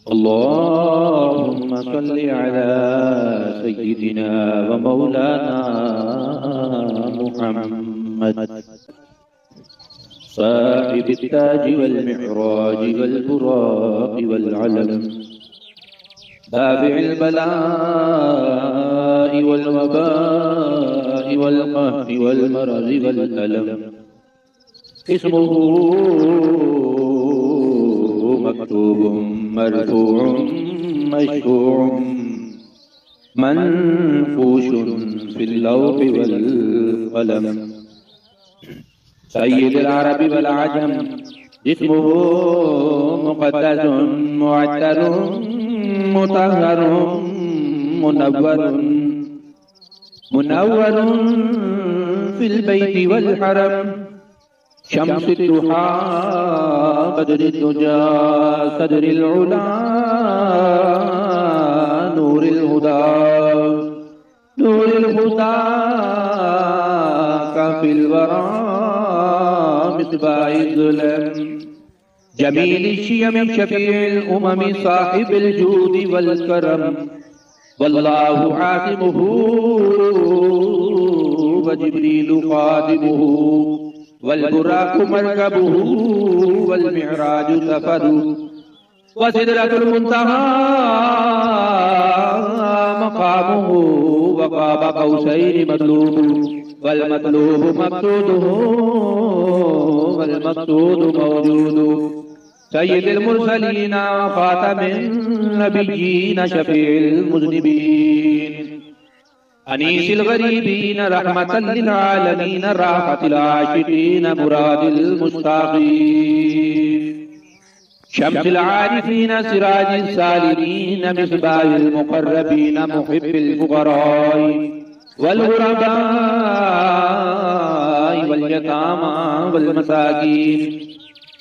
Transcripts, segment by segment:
अल्लाहुम्मा सल्लि अला सय्यिदिना व मौलाना मुहम्मद साहिबित ताज वल मिअराज वल बुराक वल अलम दाफ़िअल बलाइ वल वबाइ वल क़हरि वल मरज़ि वल अलम इस्मुहु मक्तूबुम मरफ़ूउम मशफ़ूउम मनफ़ूशुन फ़िल लौहि वल क़लम सय्यिदुल अरबि वल अजम इस्मुहु मुक़द्दसुन मुअत्तरुन मुतहहरुन मुनव्वरुन फ़िल बैति वल हरम शम्सुद दुहा बदरुद दुजा सदरुल उला नूरुल हुदा काफिल वरा मिसबाह ज़ुलम जमील शियम शफीउल उमम साहिबुल जूद वल करम वल्लाहु आसिमुहु व जिब्रीलु ख़ादिमुहु वल बुराक़ु मरकबुहु वल मिअराजु सफ़रु व सिदरतुल मुंतहा मक़ामुहु व क़ाब क़ौसैनि मत्लूबु वल मत्लूबु मक़सूदुहु वल मक़सूदु मौजूदु सय्यिदुल मुरसलीन व ख़ातमिन नबिय्यीन शफ़ीउल मुज़निबीन अनीसिल गरीबीन रहमतल लिल आलमीन राहतिल आशिकीन मुरादिल मुश्ताक़ीन शम्सिल आरिफीन सिराजिस सालिमीन मिसबाहिल मुक़र्रबीन मुहिब्बिल फुक़राई वल गुरबाई वल यतामा वल मसाकीन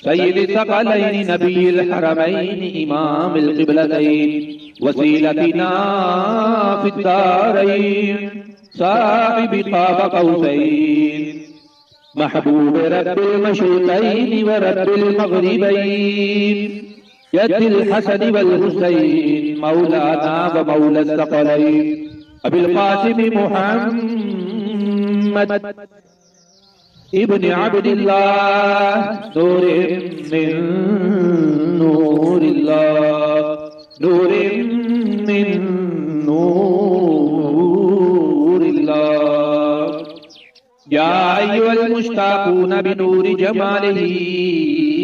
सय्यिदिस सकलैन नबिय्यिल हरमैन इमामिल क़िबलतैन वसीलतिना फिद दारैन साहिबि क़ाब क़ौसैन महबूब रब्बिल मशरिक़ैन व रब्बिल मग़रिबैन यद्दिल हसन वल हुसैन मौलाना व मौला सकलैन अबिल क़ासिम मुहम्मद इब्न अब्दिल्लाह नूरिन मिन नूरिल्लाह नूरिन मिन नूरिल्लाह या अय्युहल मुश्ताक़ून बिनूरि जमालिही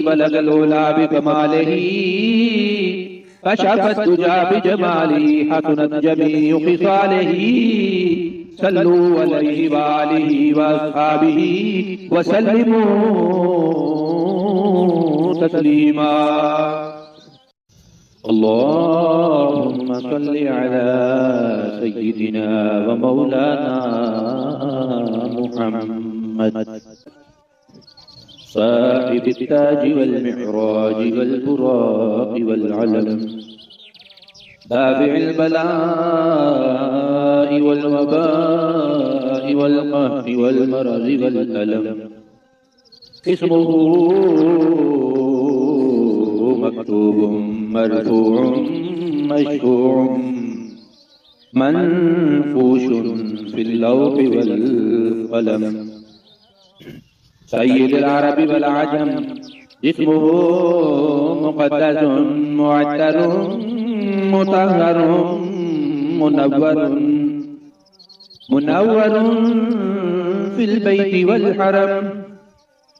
बलगल उला बिकमालिही कशफत दुजा बिजमालिही हसनत जमीउ ख़िसालिही सल्लू अलैहि व आलिहि व अस्हाबिही व सल्लिमू तस्लीमा अल्लाहुम्मा सल्लि अला सय्यिदिना व मौलाना मुहम्मद साहिबित ताज वल मिअराज वल बुराक वल अलम दाफ़िअल बलाइ वल वबाइ वल क़हरि वल मरज़ि वल अलम इस्मुहु मक्तूबुम मरफ़ूउम मशफ़ूउम मनफ़ूशुन फ़िल लौहि वल क़लम सय्यिदुल अरबि वल अजम इस्मुहु मुक़द्दसुन मुअत्तरुन मुतहहरुन मुनव्वरुन फ़िल बैति वल हरम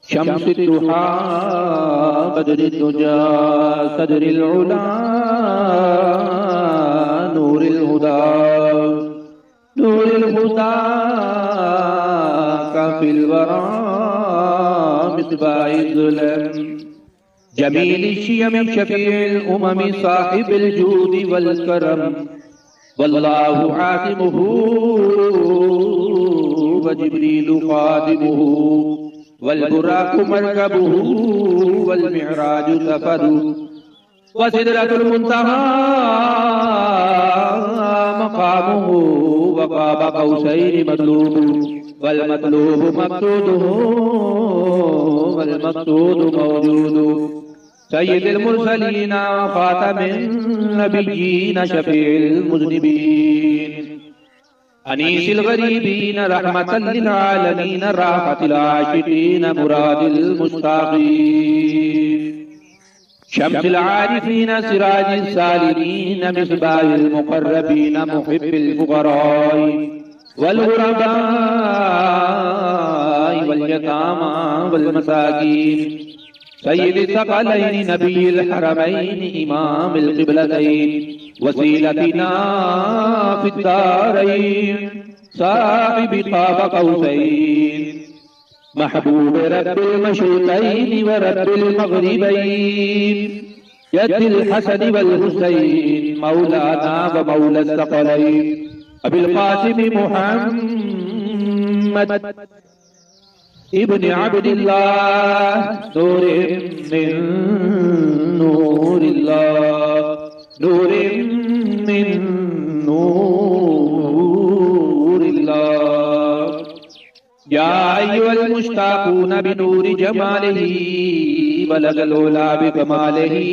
शम्सुद दुहा बदरुद दुजा सदरुल उला नूरुल हुदा काफिल वरा मिसबाह ज़ुलम जमील शियम शफीउल उमम साहिबुल जूद वल करम वल्लाहु आसिमुहु व जिब्रीलु ख़ादिमुहु वल बुराक़ु मरकबुहु वल मिअराजु सफ़रु व सिदरतुल मुंतहा मक़ामुहु व क़ाब क़ौसैनि मत्लूबु वल मत्लूबु मक़सूदुहु वल मक़सूदु मौजूदु सय्यिदिल मुरसलीन खातमिन नबिय्यीन शफीइल मुज़निबीन अनीसिल गरीबीन रहमतल लिल आलमीन राहतिल आशिकीन मुरादिल मुश्ताक़ीन शम्सिल आरिफीन सिराजिल सालिमीन मिस्बाहिल मुक़र्रबीन मुहिब्बिल फ़ुक़राई वल ग़ुरबाई वल यतामा वल मसाकीन सय्यिदिस सकलैनि नबिय्यिल हरमैनि इमामिल क़िबलतैन वसीलतिना फिद्दारैन साहिबि क़ाब क़ौसैन महबूब रब्बिल मशरिक़ैन व रब्बिल मग़रिबैन यद्दिल हसन वल हुसैन मौलाना व मौला सकलैन अबिल क़ासिम मुहम्मद इब्न अब्दिल्लाह नूरिन मिन नूरिल्लाह नूरिन मिन नूरिल्लाह या अय्युहल मुश्ताक़ून बिनूरि जमालिही बलगल उला बिकमालिही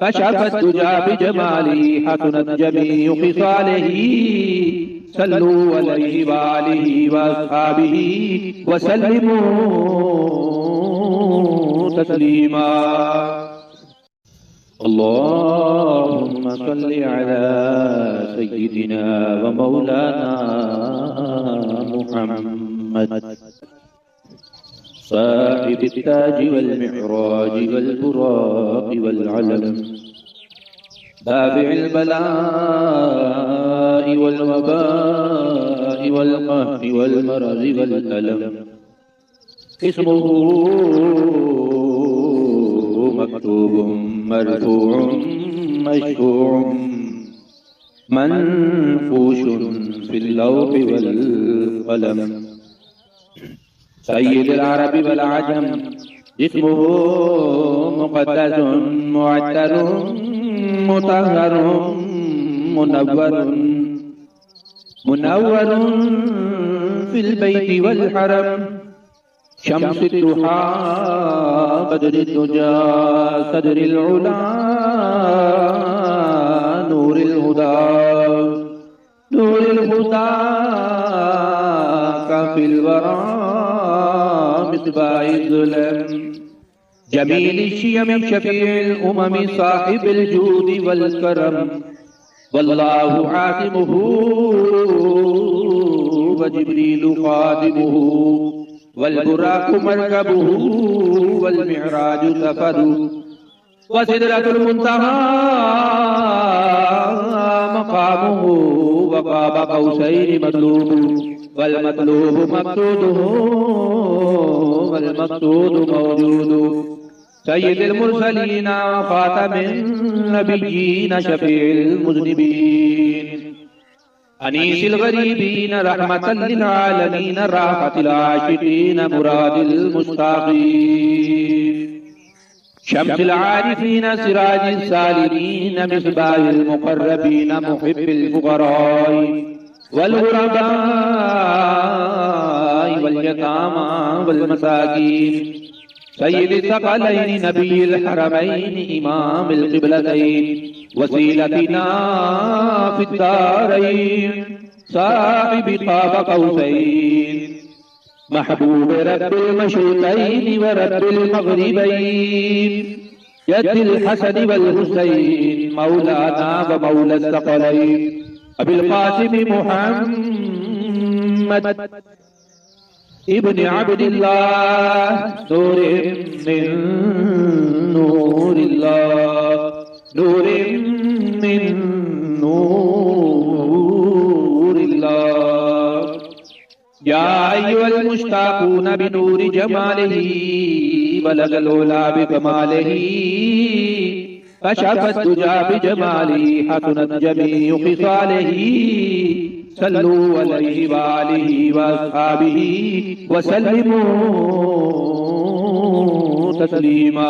कशफत दुजा बिजमालिही हसनत जमीउ ख़िसालिही सल्लू अलैहि व आलिहि व अस्हाबिही व सल्लिमू तस्लीमा। अल्लाहुम्मा सल्लि अला सय्यिदिना व मौलाना मुहम्मद साहिबित ताज वल मिअराज वल बुराक़ वल अलम दाफ़िइल बला'i वल वबा'i वल क़हरि वल मरज़ि वल अलम इस्मुहु मक्तूबुम मरफ़ूउम मशफ़ूउम मनफ़ूशुन फ़िल लौहि वल क़लम सय्यिदुल अरबि वल अजम इस्मुहु मुक़द्दसुन मुअत्तरुन मुतहहरुन मुनव्वरुन फ़िल बैति वल हरम शम्सुद दुहा बदरुद दुजा सदरिल उला नूरिल हुदा काफ़िल वरा मिस्बाहिज़ ज़ुलम जमील शियम शफीइल उमम साहिबिल जूद वल करम वल्लाहु आसिमुहु व जिब्रीलु ख़ादिमुहु वल बुराक़ु मरकबुहु वल मिअराजु सफ़रु व सिदरतुल मुंतहा मक़ामुहु व क़ाब क़ौसैनि मतलूबु वल मतलूबु मक़सूदुहु वल मक़सूदु मौजूदु सय्यिदिल मुरसलीन ख़ातमिन नबिय्यीन शफीइल मुज़निबीन अनीसिल गरीबीन रहमतल लिल आलमीन राहतिल आशिकीन मुरादिल मुश्ताक़ीन शम्सिल आरिफीन सिराजिल सालिमीन मिस्बाहिल मुक़र्रबीन मुहिब्बिल फ़ुक़राई वल ग़ुरबाई वल यतामा वल मसाकीन सय्यिदिस सकलैनि नबिय्यिल हरमैनि इमामिल क़िबलतैन वसीलतिना फिद्दारैन साहिबि क़ाब क़ौसैन महबूब रब्बिल मशरिक़ैन व रब्बिल मग़रिबैन यद्दिल हसन वल हुसैन मौलाना व मौला सकलैन अबिल क़ासिम मुहम्मद इब्न अब्दिल्लाह नूरिन मिन नूरिल्लाह नूरिन मिन नूरिल्लाह या अय्युहल मुश्ताक़ून बिनूरि जमालिही बलगल उला बिकमालिही कशफत दुजा बिजमालिही हसनत जमीउ ख़िसालिही सल्लू अलैहि व आलिहि व अस्हाबिही व सल्लिमू तस्लीमा।